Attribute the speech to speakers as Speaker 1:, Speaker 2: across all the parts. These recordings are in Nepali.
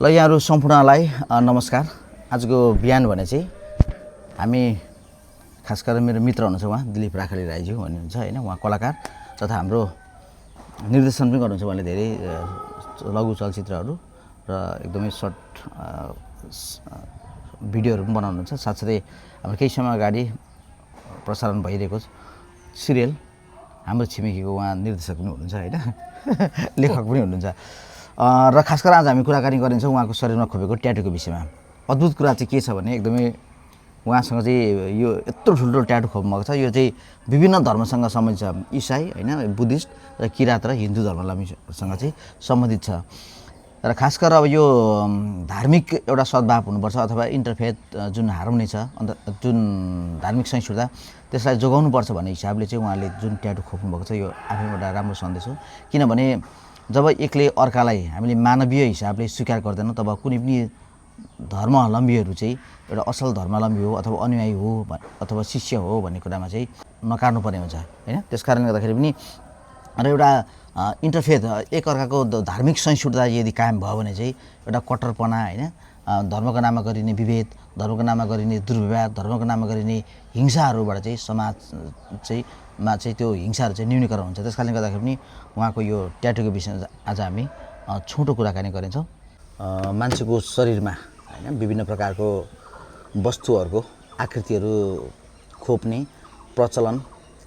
Speaker 1: ल यहाँहरु सम्पूर्णलाई नमस्कार। आजको बिहान भने चाहिँ हामी खास गरेर मेरो मित्र हुनुहुन्छ उहाँ दिलीप राखाली राईज्यू भन्नुहुन्छ हैन, उहाँ कलाकार तथा हाम्रो निर्देशन पनि गर्नुहुन्छ। उहाँले धेरै लघु चलचित्रहरू र एकदमै सर्ट भिडियोहरू पनि बनाउनुहुन्छ। साथसाथै हाम्रो केही समय अगाडि प्रसारण भइरहेको सिरियल हाम्रो छिमेकीको उहाँ निर्देशक पनि हुनुहुन्छ हैन, लेखक पनि हुनुहुन्छ। र खास गरेर आज हामी कुराकानी गरिन्छौँ उहाँको शरीरमा खोपेको ट्याटूको विषयमा। अद्भुत कुरा चाहिँ के छ भने एकदमै उहाँसँग चाहिँ यो यत्रो ठुल्ठुलो ट्याटू खोप्नुभएको छ। यो चाहिँ विभिन्न धर्मसँग सम्बन्धित छ, इसाई हैन, बुद्धिस्ट र किराँत र हिन्दू धर्मावलम्बीसँग चाहिँ सम्बन्धित छ। र खास गरेर अब यो धार्मिक एउटा सद्भाव हुनुपर्छ अथवा इन्टरफेथ जुन हार्मोनी छ, अन्त जुन धार्मिक सहिष्णुता त्यसलाई जोगाउनुपर्छ भन्ने हिसाबले चाहिँ उहाँले जुन ट्याटू खोप्नुभएको छ यो आफैमा एउटा राम्रो सन्देश हो। किनभने जब एकले अर्कालाई हामीले मानवीय हिसाबले स्वीकार गर्दैनौँ तब कुनै पनि धर्मावलम्बीहरू चाहिँ एउटा असल धर्मावलम्बी हो अथवा अनुयायी हो अथवा शिष्य हो भन्ने कुरामा चाहिँ नकार्नुपर्ने हुन्छ हैन। त्यसकारणले गर्दाखेरि पनि र एउटा इन्टरफेथ एकअर्काको धार्मिक सहिष्णुता यदि कायम भयो भने चाहिँ एउटा कट्टरपना हैन, धर्मको नाममा गरिने विभेद, धर्मको नाममा गरिने दुर्व्यवहार, धर्मको नाममा गरिने हिंसाहरूबाट चाहिँ समाज चाहिँ त्यो हिंसाहरू चाहिँ न्यूनीकरण हुन्छ। त्यसकारणले गर्दाखेरि पनि उहाँको यो ट्याटूको विषयमा आज हामी छोटो कुराकानी गरिन्छौँ। मान्छेको शरीरमा हैन विभिन्न प्रकारको वस्तुहरूको आकृतिहरू खोप्ने प्रचलन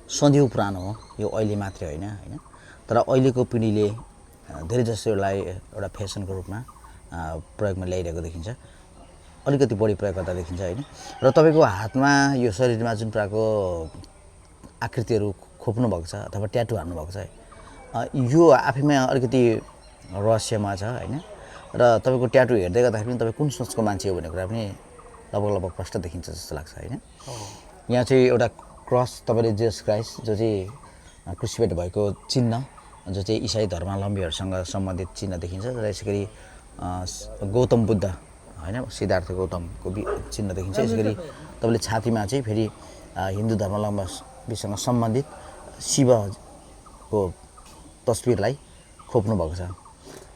Speaker 1: सदियौँ पुरानो हो। यो अहिले मात्रै होइन हैन, तर अहिलेको पिँढीले धेरै जसो यसलाई एउटा फेसनको रूपमा प्रयोगमा ल्याइरहेको देखिन्छ, अलिकति बढी प्रयोग गर्दा देखिन्छ हैन। र तपाईँको हातमा यो शरीरमा जुन प्रकारको आकृतिहरू खोप्नु भएको छ अथवा ट्याटू हान्नु भएको छ यो आफैमा अलिकति रहस्यमय छ हैन। र तपाईँको ट्याटू हेर्दै गर्दाखेरि पनि तपाईँ कुन सोचको मान्छे हो भन्ने कुरा पनि लगभग प्रष्ट देखिन्छ जस्तो लाग्छ हैन। यहाँ चाहिँ एउटा क्रस तपाईँले जेसस क्राइस्ट जो चाहिँ क्रुसिफाइड भएको चिन्ह जो चाहिँ इसाई धर्मावलम्बीहरूसँग सम्बन्धित चिन्ह देखिन्छ। र यसै गौतम बुद्ध हैन, सिद्धार्थ गौतमको चिन्ह देखिन्छ। यसै गरी तपाईँले छातीमा चाहिँ फेरि हिन्दू धर्मावलम्बीसँग सम्बन्धित शिवको तस्बिरलाई खोप्नु भएको छ।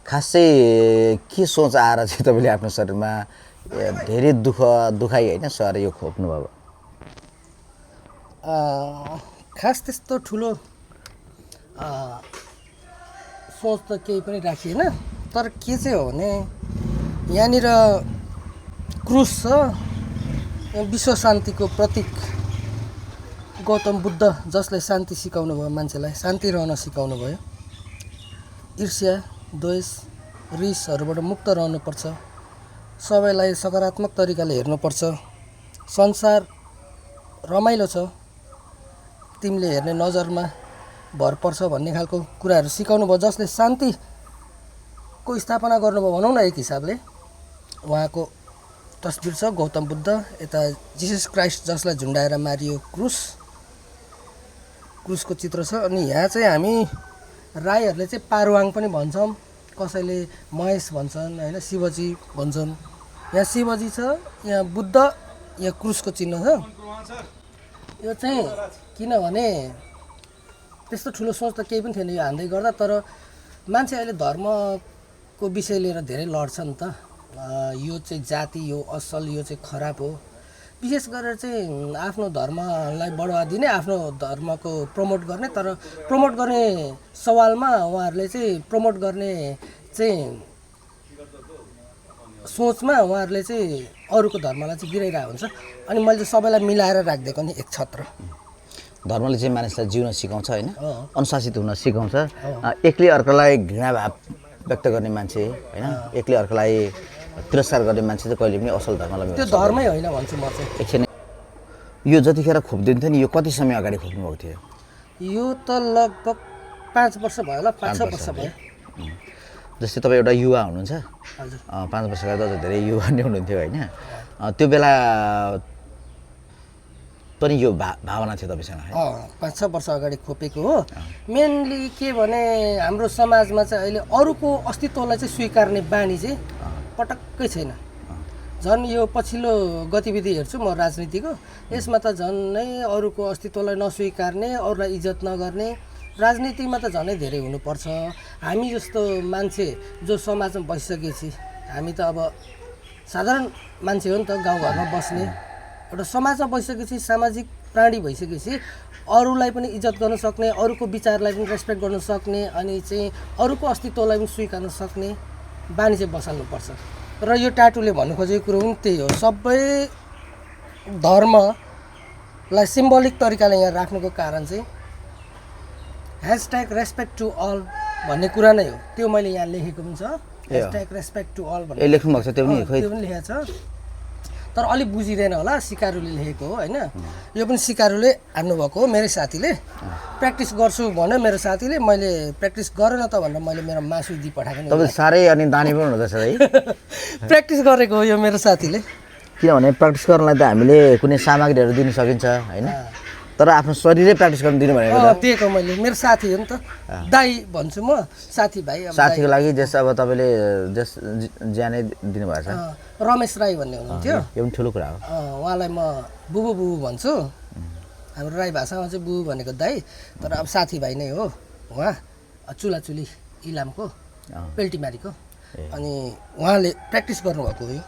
Speaker 1: खास चाहिँ के सोच आएर चाहिँ तपाईँले आफ्नो शरीरमा धेरै दुखाइ हैन सर यो खोप्नु भयो?
Speaker 2: खास त्यस्तो ठुलो सोच त केही पनि राखिएन, तर के चाहिँ हो भने यहाँनिर क्रुस छ, विश्व शान्तिको प्रतीक गौतम बुद्ध जसले शान्ति सिकाउनु भयो, मान्छेलाई शान्ति रहन सिकाउनु भयो। ईर्ष्या, द्वेष, रिसहरूबाट मुक्त रहनुपर्छ, सबैलाई सकारात्मक तरिकाले हेर्नुपर्छ, संसार रमाइलो छ, तिमीले हेर्ने नजरमा भर पर्छ भन्ने खालको कुराहरू सिकाउनु भयो, जसले शान्तिको स्थापना गर्नुभयो भनौँ न। एक हिसाबले उहाँको तस्बिर छ गौतम बुद्ध, यता जिसस क्राइस्ट जसलाई झुन्डाएर मारियो क्रुसको चित्र छ। अनि यहाँ चाहिँ हामी राईहरूले चाहिँ पारुवाङ पनि भन्छौँ, कसैले महेश भन्छन् हैन, शिवजी भन्छन्। यहाँ शिवजी छ, यहाँ बुद्ध, यहाँ क्रुसको चिन्ह छ। यो चाहिँ किनभने त्यस्तो ठुलो सोच त केही पनि थिएन यो हान्दै गर्दा, तर मान्छे अहिले धर्मको विषय लिएर धेरै लड्छ नि त। यो चाहिँ जाति, यो असल, यो चाहिँ खराब हो। विशेष गरेर चाहिँ आफ्नो धर्मलाई बढावा दिने, आफ्नो धर्मको प्रमोट गर्ने, तर प्रमोट गर्ने सवालमा उहाँहरूले चाहिँ प्रमोट गर्ने चाहिँ सोचमा उहाँहरूले चाहिँ अरूको धर्मलाई चाहिँ गिराइरहेको हुन्छ। अनि मैले चाहिँ सबैलाई मिलाएर राखिदिएको नि एक छत्र।
Speaker 1: धर्मले चाहिँ मानिसलाई जिउन सिकाउँछ हैन, अनुशासित हुन सिकाउँछ। एकले अर्कालाई घृणा भाव व्यक्त गर्ने मान्छे हैन, एकले अर्कालाई तिरस्कार गर्ने मान्छे चाहिँ कहिले पनि असल धर्मलाई
Speaker 2: त्यो धर्मै होइन भन्छु म चाहिँ।
Speaker 1: एकछिन यो जतिखेर खोप्दिन्थ्यो नि यो कति समय अगाडि खोप्नु भएको थियो?
Speaker 2: यो त लगभग 5 वर्ष भयो होला, 5-6 वर्ष भयो।
Speaker 1: जस्तै तपाईँ एउटा युवा हुनुहुन्छ, 5 वर्ष अगाडि त धेरै युवा नै हुनुहुन्थ्यो होइन, त्यो बेला पनि यो भावना थियो तपाईँसँग?
Speaker 2: 5-6 वर्ष अगाडि खोपेको हो। मेनली के भने हाम्रो समाजमा चाहिँ अहिले अरूको अस्तित्वलाई चाहिँ स्वीकार्ने बानी चाहिँ पटक्कै छैन। झन् यो पछिल्लो गतिविधि हेर्छु म राजनीतिको, यसमा त झन् अरूको अस्तित्वलाई नस्वीकार्ने, अरूलाई इज्जत नगर्ने, राजनीतिमा त झनै धेरै हुनुपर्छ। हामी जस्तो मान्छे जो समाजमा बसिसकेपछि हामी त अब साधारण मान्छे हो नि त, गाउँघरमा बस्ने एउटा समाजमा बसिसकेपछि सामाजिक प्राणी भइसकेपछि अरूलाई पनि इज्जत गर्न सक्ने, अरूको विचारलाई पनि रेस्पेक्ट गर्न सक्ने, अनि चाहिँ अरूको अस्तित्वलाई पनि स्वीकार्न सक्ने बानी चाहिँ बसाल्नुपर्छ। र यो टाटुले भन्नु खोजेको कुरो पनि त्यही हो, सबै धर्मलाई सिम्बोलिक तरिकाले यहाँ राख्नुको कारण चाहिँ #रेस्पेक्ट टु अल भन्ने कुरा नै हो। त्यो मैले यहाँ लेखेको पनि छ, #रेस्पेक्ट टु अल भन्ने
Speaker 1: लेख्नु भएको छ त्यो पनि
Speaker 2: त्यो पनि लेखेको छ, तर अलिक बुझिँदैन होला, सिकारुले लेखेको हो होइन। यो पनि सिकारुले हान्नुभएको हो, मेरै साथीले प्र्याक्टिस गर्छु भन्यो मेरो साथीले, मैले प्र्याक्टिस गरेन त भनेर मैले मेरो मासु दिइ पठाएको नि।
Speaker 1: तपाईँ साह्रै अनि दानी पनि हुँदछ है।
Speaker 2: प्र्याक्टिस गरेको हो यो मेरो साथीले।
Speaker 1: किनभने प्र्याक्टिस गर्नलाई त हामीले कुनै सामग्रीहरू दिन सकिन्छ होइन, तर आफ्नो शरीरै प्र्याक्टिस गर्न दिनु भनेको
Speaker 2: दिएको मैले, मेरो साथी हो नि त, दाई भन्छु म, साथीभाइ।
Speaker 1: साथीको लागि जस अब तपाईँले जस ज्यानै दिनुभएको छ।
Speaker 2: रमेश राई भन्ने हुनुहुन्थ्यो,
Speaker 1: यो पनि ठुलो कुरा हो।
Speaker 2: उहाँलाई म बुबु बुबु भन्छु, हाम्रो राई भाषामा चाहिँ बुबु भनेको दाई, तर अब साथीभाइ नै हो उहाँ, चुलाचुली इलामको पेल्टीमारीको। अनि उहाँले प्र्याक्टिस गर्नुभएको हो यो।